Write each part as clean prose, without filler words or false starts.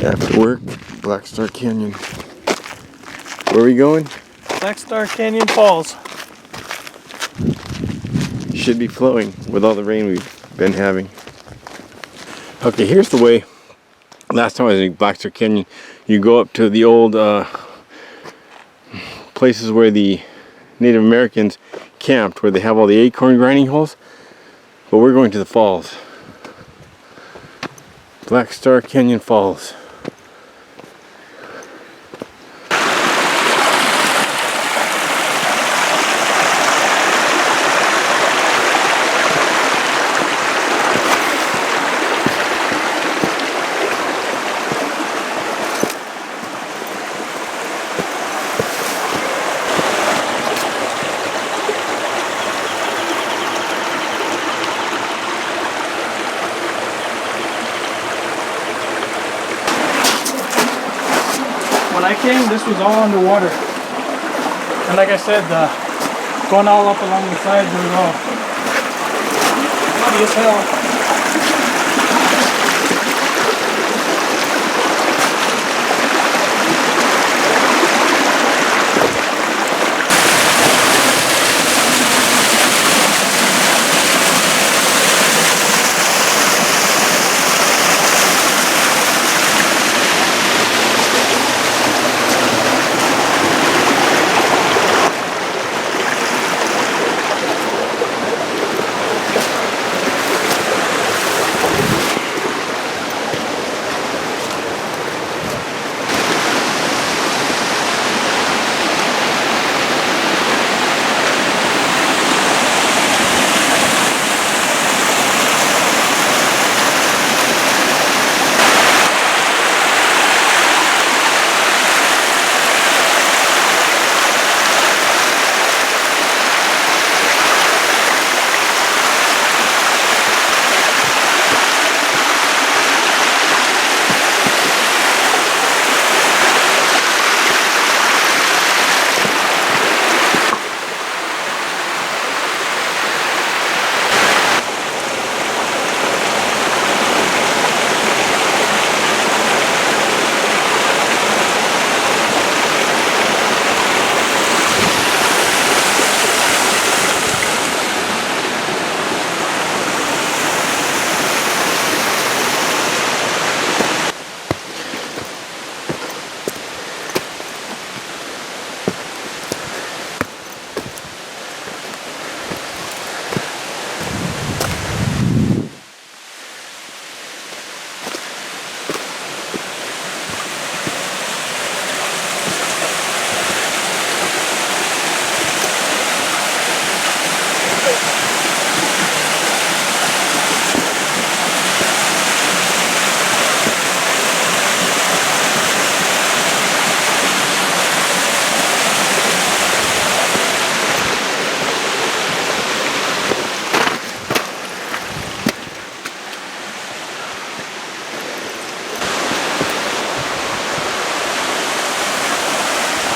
After work, Black Star Canyon. Where are we going? Black Star Canyon Falls. Should be flowing with all the rain we've been having. Okay, here's the way. Last time I was in Black Star Canyon, you go up to the old places where the Native Americans camped, where they have all the acorn grinding holes. But we're going to the falls. Black Star Canyon Falls. When I came, this was all underwater. And like I said, going all up along the sides was all muddy as hell.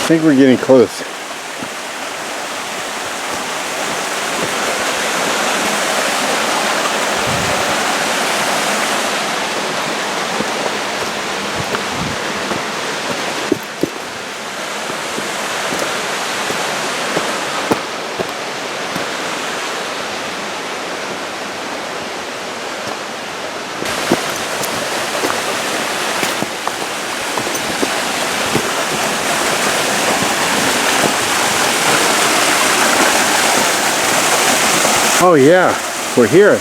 I think we're getting close. Oh yeah, we're here.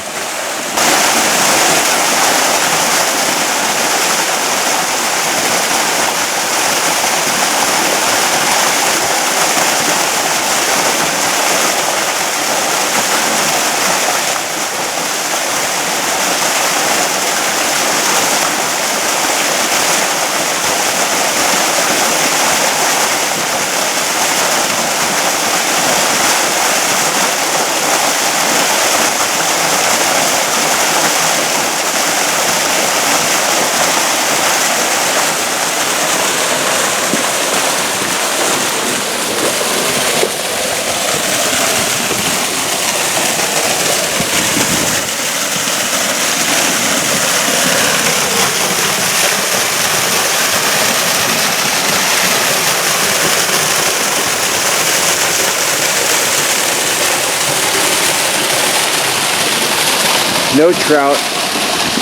no trout,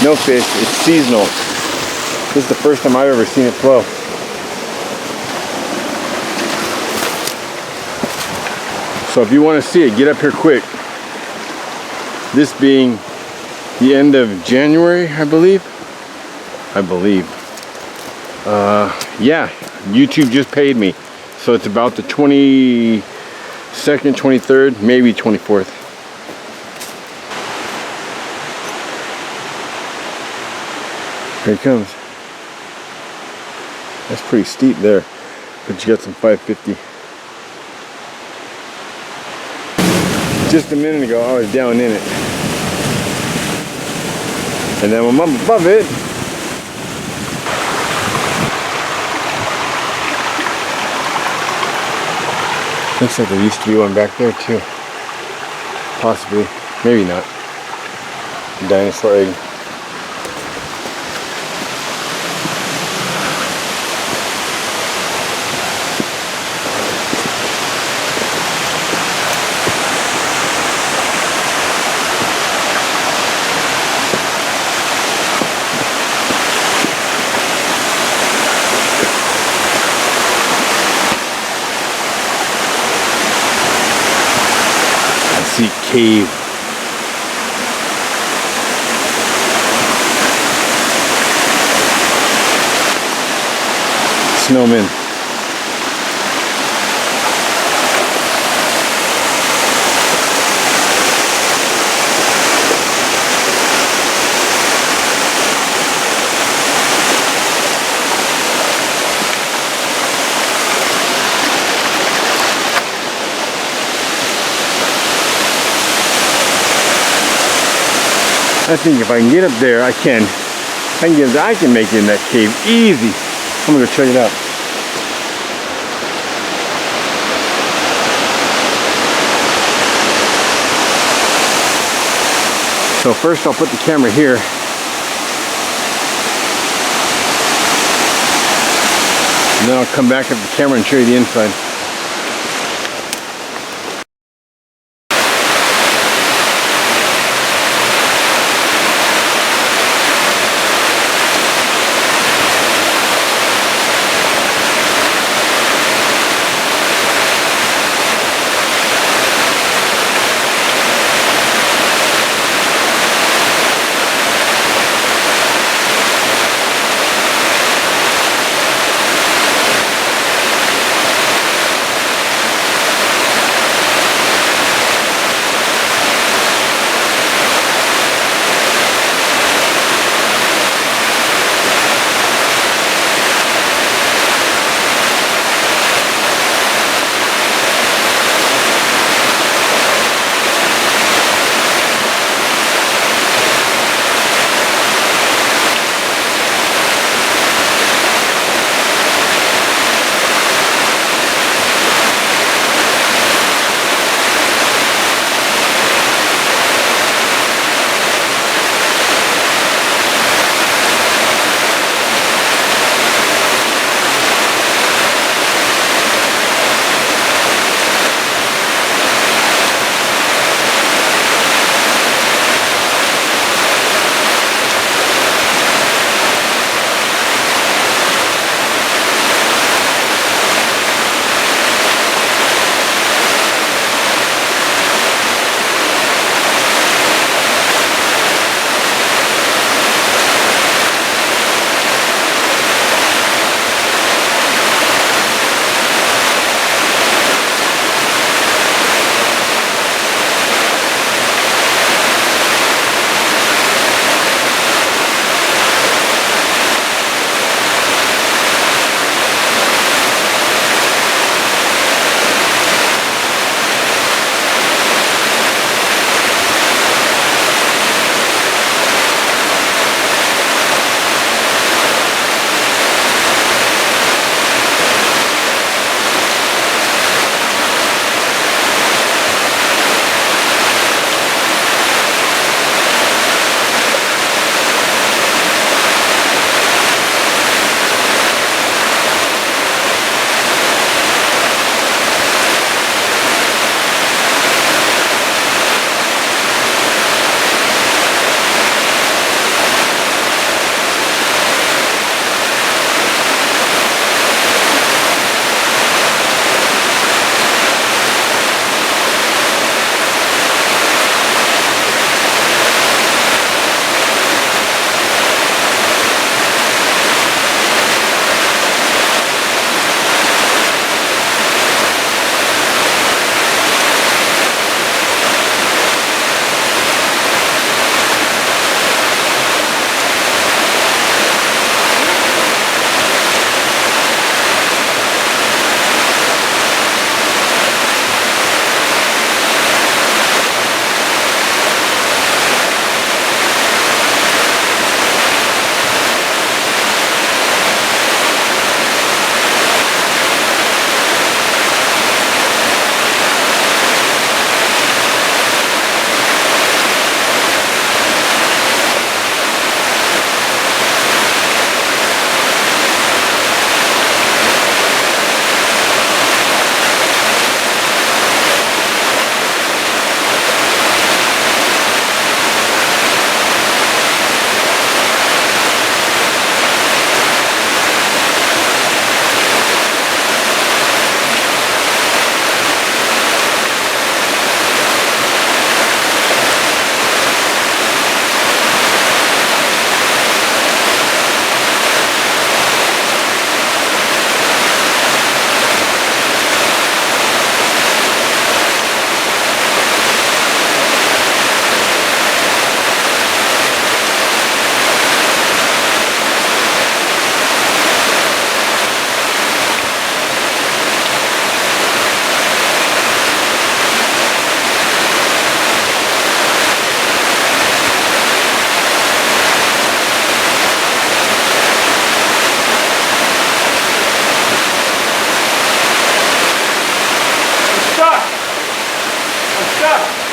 no fish. It's seasonal. This is the first time I've ever seen it flow. So if you want to see it, get up here quick. This being the end of January, I believe. Yeah, YouTube just paid me. So it's about the 22nd, 23rd, maybe 24th. Here it comes. That's pretty steep there, but you got some 550. Just a minute ago, I was down in it. And then when I'm above it, looks like there used to be one back there too. Possibly, maybe not. Dinosaur egg. See cave. Snowmen. I think if I can get up there, I can make it in that cave easy. I'm gonna go check it out. So first I'll put the camera here. And then I'll come back up the camera and show you the inside. enough.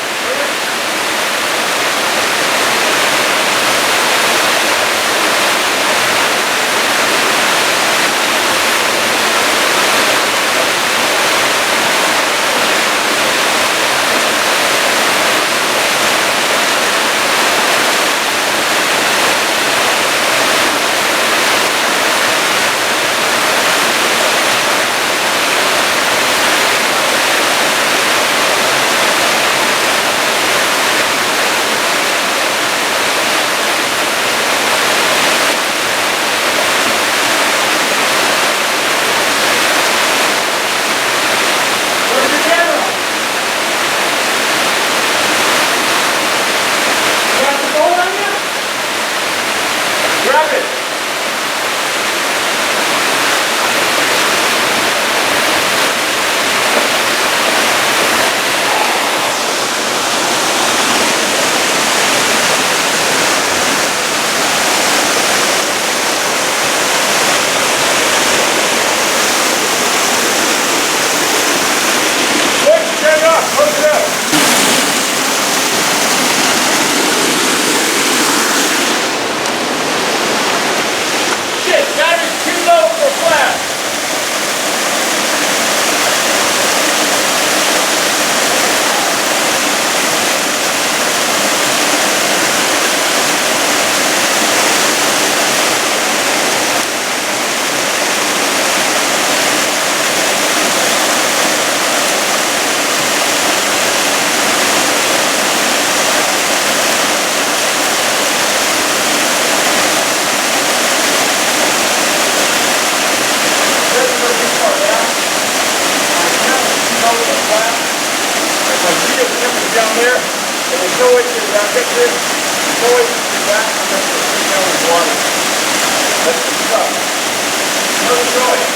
Down there, and there's no way to get back up here. There's no way to get back unless we're sitting down in water. That's the stuff. No choice.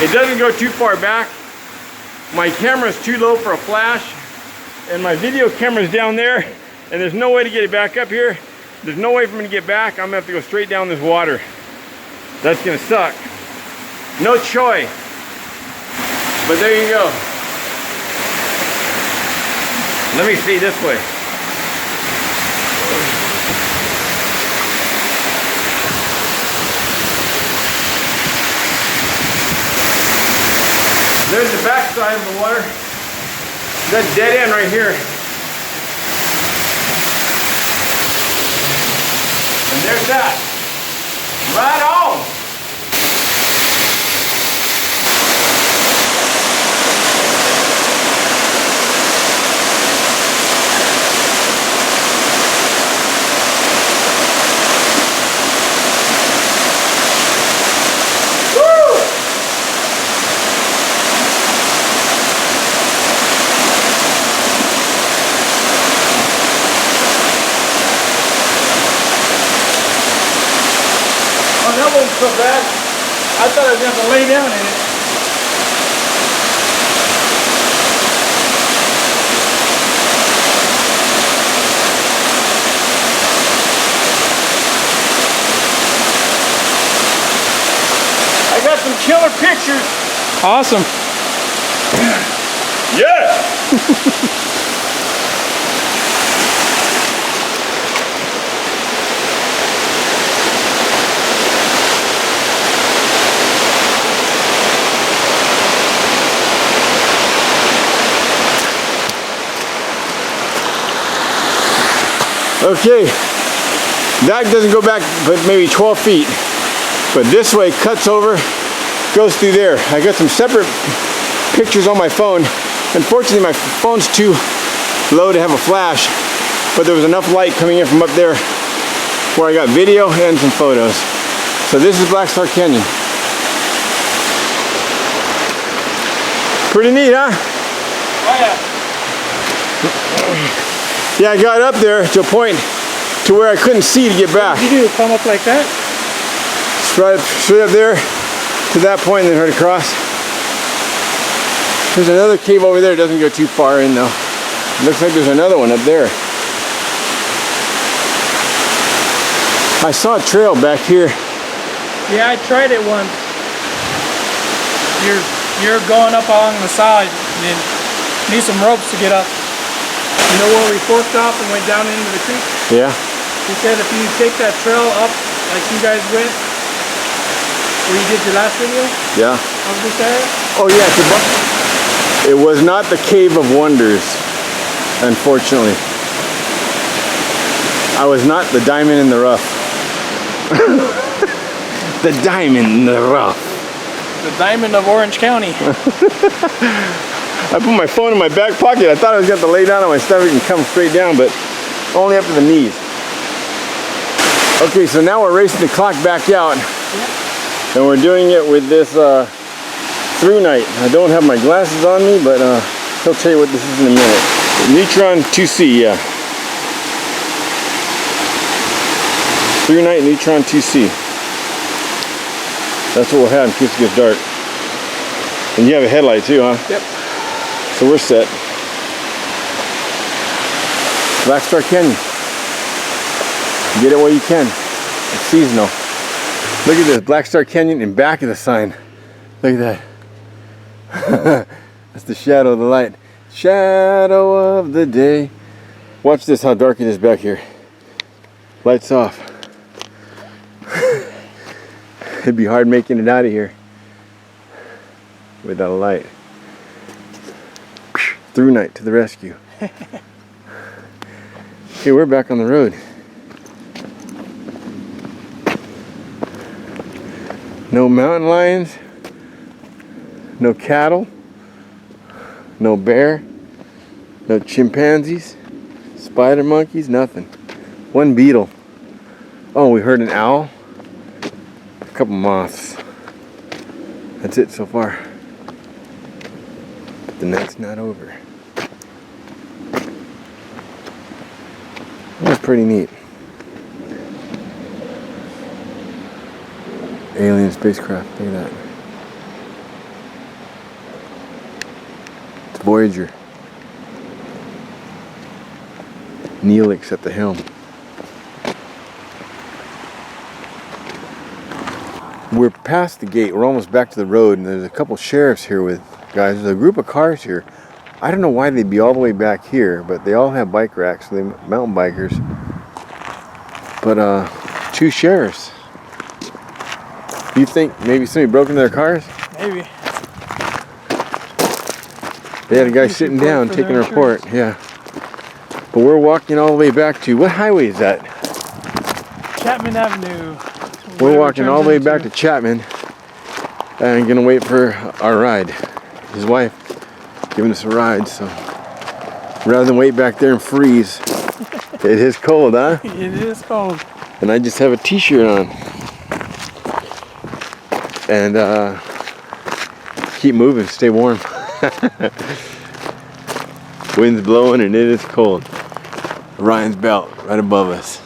It doesn't go too far back. My camera's too low for a flash, and my video camera's down there, and there's no way to get it back up here. There's no way for me to get back. I'm gonna have to go straight down this water. That's gonna suck. No choice. But there you go. Let me see this way. There's the back side of the water. That dead end right here. And there's that. Right on. That wasn't so bad. I thought I was going to have to lay down in it. I got some killer pictures. Awesome. Yeah. Okay, that doesn't go back but maybe 12 feet. But this way cuts over, goes through there. I got some separate pictures on my phone. Unfortunately, my phone's too low to have a flash, but there was enough light coming in from up there where I got video and some photos. So this is Black Star Canyon. Pretty neat, huh? Oh yeah. Yeah, I got up there to a point to where I couldn't see to get back. You do come up like that? Straight up there to that point and then heard across. There's another cave over there. It doesn't go too far in though. It looks like there's another one up there. I saw a trail back here. Yeah, I tried it once. You're going up along the side and then need some ropes to get up. You know where we forked off and went down into the creek? Yeah. He said if you take that trail up like you guys went, where you did your last video Yeah. of this area? Oh yeah, it was not the Cave of Wonders, unfortunately. I was not the diamond in the rough. The diamond in the rough. The diamond of Orange County. I put my phone in my back pocket. I thought I was going to have to lay down on my stomach and come straight down, but only up to the knees. Okay, so now we're racing the clock back out. Yeah. And we're doing it with this through night. I don't have my glasses on me, but he'll tell you what this is in a minute. Neutron 2C, yeah. Through night Neutron 2C. That's what we'll have in case it gets dark. And you have a headlight too, huh? Yep. So we're set. Black Star Canyon. Get it while you can. It's seasonal. Look at this, Black Star Canyon in back of the sign. Look at that. That's the shadow of the light. Shadow of the day. Watch this, how dark it is back here. Lights off. It'd be hard making it out of here without a light. Through night to the rescue. Okay, we're back on the road. No mountain lions, no cattle, no bear, no chimpanzees, spider monkeys, nothing. One beetle. Oh, we heard an owl, a couple moths. That's it so far. But the night's not over. That's pretty neat. Alien spacecraft, look at that. It's Voyager. Neelix at the helm. We're past the gate, we're almost back to the road, and there's a couple sheriffs here with guys. There's a group of cars here. I don't know why they'd be all the way back here, but they all have bike racks, so they're mountain bikers. But two sheriffs. You think maybe somebody broke into their cars? Maybe. They had a guy sitting down taking a report, yeah. But we're walking all the way back to, what highway is that? Chapman Avenue. We're walking all the way back to Chapman and gonna wait for our ride. His wife giving us a ride, so rather than wait back there and freeze. It is cold, huh? It is cold. And I just have a t-shirt on. And keep moving, stay warm. Wind's blowing and it is cold. Ryan's belt right above us.